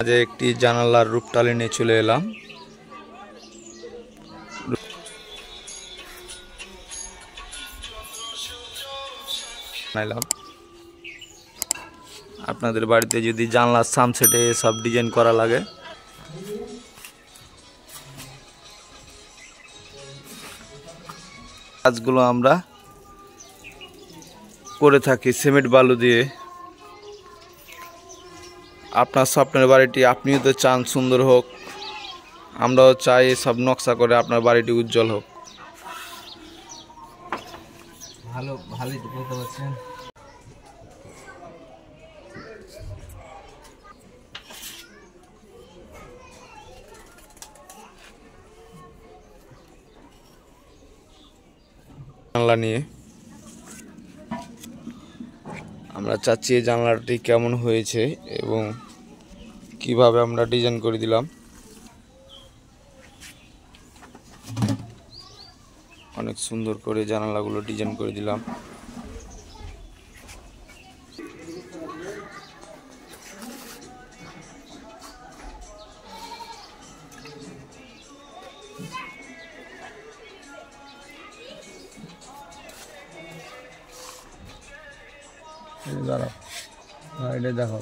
আজ একটি জানালার রূপটালি নিয়ে চলে এলাম। আপনাদের বাড়িতে যদি জানলার সামসেটে সব ডিজাইন করা লাগে, কাজগুলো আমরা করে থাকি সিমেন্ট বালু দিয়ে। আপনার স্বপ্নের বাড়িটি আপনিও তো চান সুন্দর হোক, আমরাও চাই সব নকশা করে আপনার বাড়িটি উজ্জ্বল হোক। ভালোই বলতে পারছেন। জানলা নিয়ে আমরা চাচ্ছি এই জানলাটি কেমন হয়েছে এবং কিভাবে আমরা ডিজাইন করে দিলাম। অনেক সুন্দর করে জানালাগুলো ডিজাইন করে দিলাম। এটা দেখো,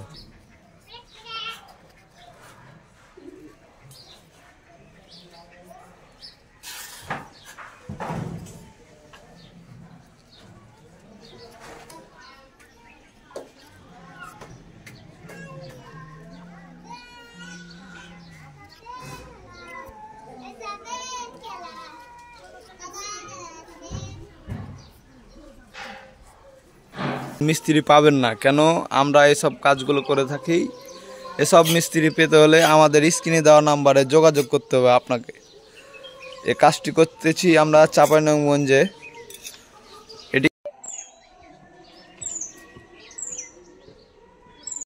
মিস্ত্রি পাবেন না কেন? আমরা এসব কাজগুলো করে থাকি। এসব মিস্ত্রি পেতে হলে আমাদের স্ক্রিনে দেওয়া নাম্বারে যোগাযোগ করতে হবে আপনাকে। এই কাজটি করতেছি আমরা চাঁপাইনবাবগঞ্জে।